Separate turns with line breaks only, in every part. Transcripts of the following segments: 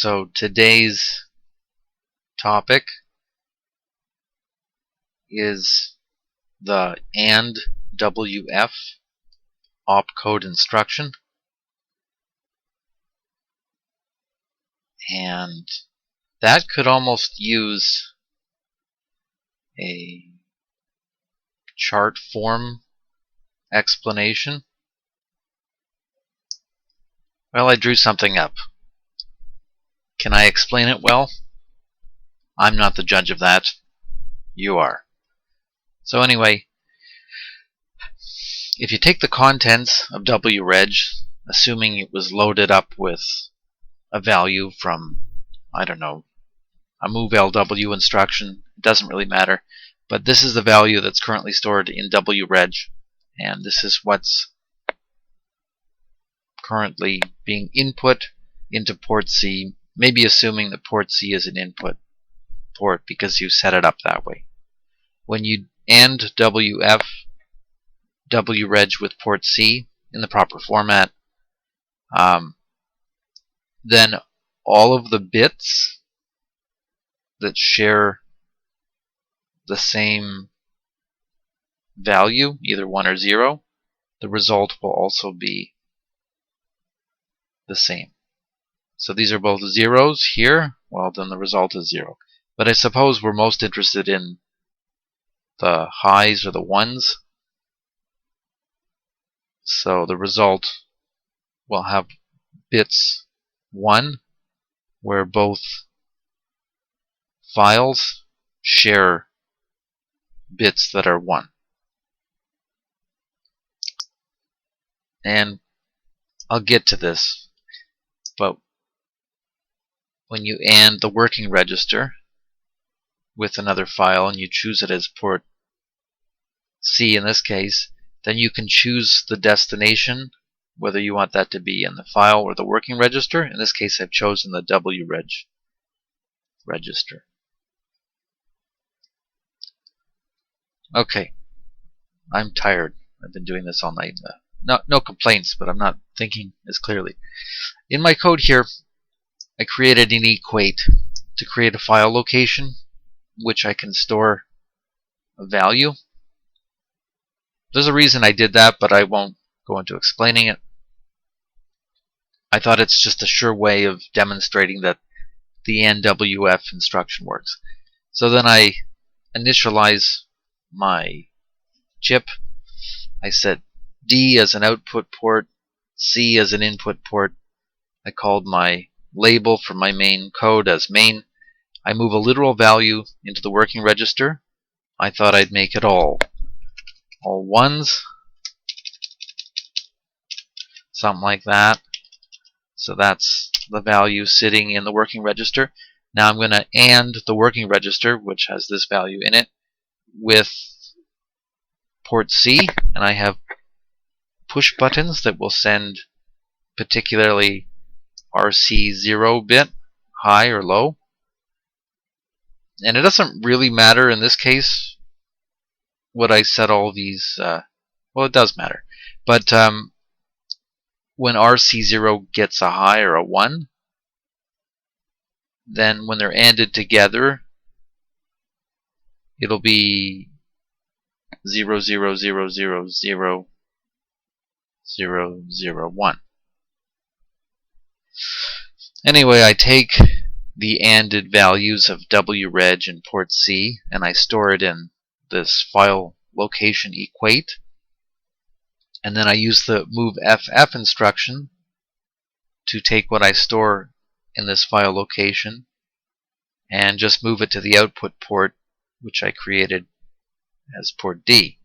So today's topic is the ANDWF opcode instruction, and that could almost use a chart form explanation. Well, I drew something up. Can I explain it well? I'm not the judge of that. You are. So anyway, if you take the contents of wreg, assuming it was loaded up with a value from, I don't know, a move LW instruction, it doesn't really matter, but this is the value that's currently stored in wreg, and this is what's currently being input into port C, maybe assuming that port C is an input port because you set it up that way. When you ANDWF wreg with port C in the proper format, then all of the bits that share the same value, either 1 or 0, the result will also be the same. So these are both zeros here, well then the result is 0. But I suppose we're most interested in the highs or the ones. So the result will have bits 1, where both files share bits that are 1. And I'll get to this, but when you AND the working register with another file and you choose it as port C in this case, then you can choose the destination, whether you want that to be in the file or the working register. In this case, I've chosen the wreg register. Okay, I'm tired. I've been doing this all night. No complaints, but I'm not thinking as clearly. In my code here, I created an equate to create a file location which I can store a value. There's a reason I did that, but I won't go into explaining it. I thought it's just a sure way of demonstrating that the ANDWF instruction works. So then I initialize my chip. I set D as an output port, C as an input port. I called my label for my main code as main. I move a literal value into the working register. I thought I'd make it all ones, something like that. So that's the value sitting in the working register. Now I'm going to AND the working register, which has this value in it, with port C, and I have push buttons that will send particularly RC0 bit, high or low. And it doesn't really matter in this case what I set all these, well, it does matter. But when RC0 gets a high or a 1, then when they're ANDed together, it'll be 0, 0, 0, 0, 0, 0, 0, 1. Anyway, I take the ANDed values of wreg and port C, and I store it in this file location equate. And then I use the moveFF instruction to take what I store in this file location and just move it to the output port, which I created as port D.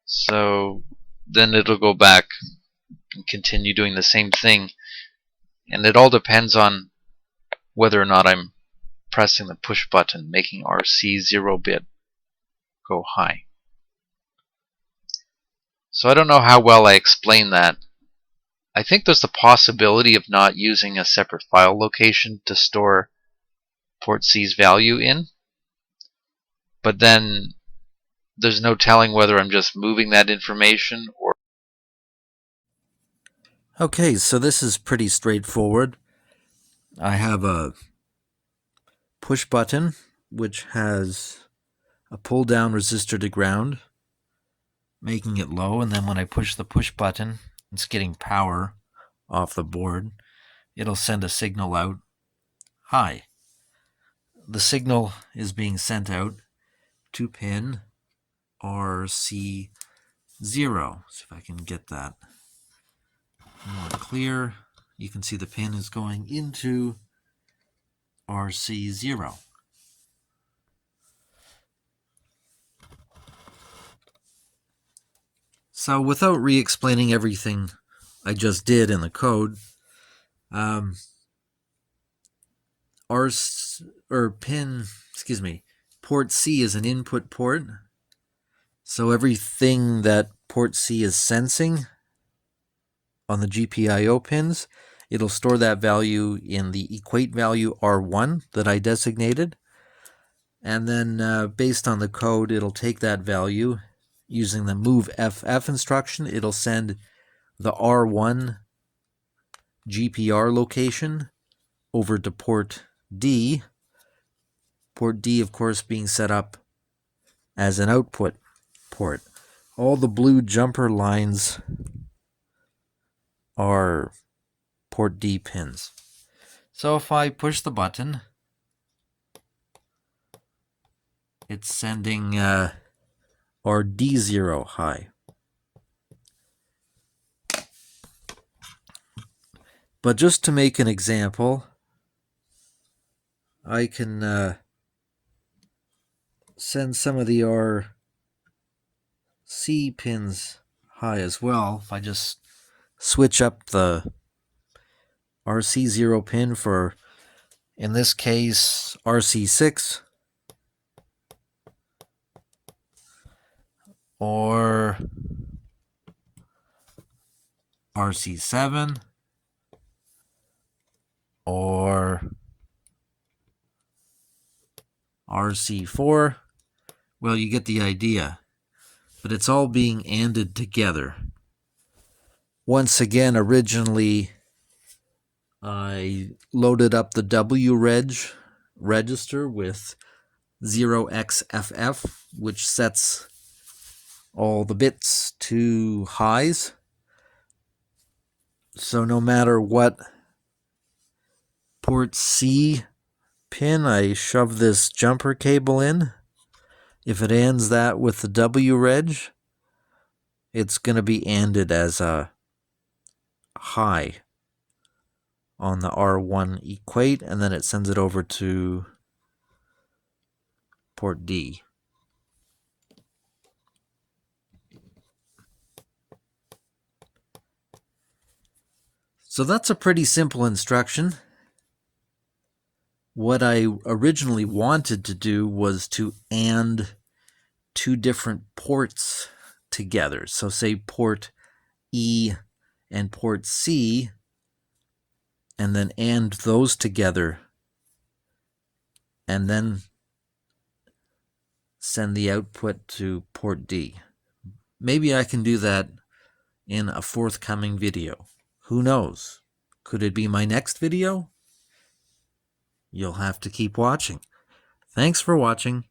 So then it'll go back and continue doing the same thing, and it all depends on whether or not I'm pressing the push button, making RC0 bit go high. So I don't know how well I explain that. I think there's the possibility of not using a separate file location to store port C's value in, but then there's no telling whether I'm just moving that information or
Okay, so this is pretty straightforward. I have a push button which has a pull down resistor to ground, making it low, and then when I push the push button, it's getting power off the board. It'll send a signal out high. The signal is being sent out to pin RC0. So if I can get that more clear, you can see the pin is going into RC0. So without re-explaining everything I just did in the code, port C is an input port. So everything that port C is sensing on the GPIO pins, it'll store that value in the equate value R1 that I designated. And then based on the code, it'll take that value using the move FF instruction. It'll send the R1 GPR location over to port D. Port D, of course, being set up as an output port. All the blue jumper lines are port D pins. So if I push the button, it's sending our D0 high. But just to make an example, I can send some of the RC pins high as well. If I just switch up the RC0 pin for, in this case, RC6, or RC7, or RC4. Well, you get the idea. But it's all being ANDed together. Once again, originally I loaded up the WReg register with 0xFF, which sets all the bits to highs. So no matter what port C pin I shove this jumper cable in, if it ANDs that with the WReg, it's going to be ANDed as a high on the R1 equate, and then it sends it over to port D. So that's a pretty simple instruction. What I originally wanted to do was to AND two different ports together. So say port E and port C, and then AND those together, and then send the output to port D. Maybe I can do that in a forthcoming video. Who knows? Could it be my next video? You'll have to keep watching. Thanks for watching.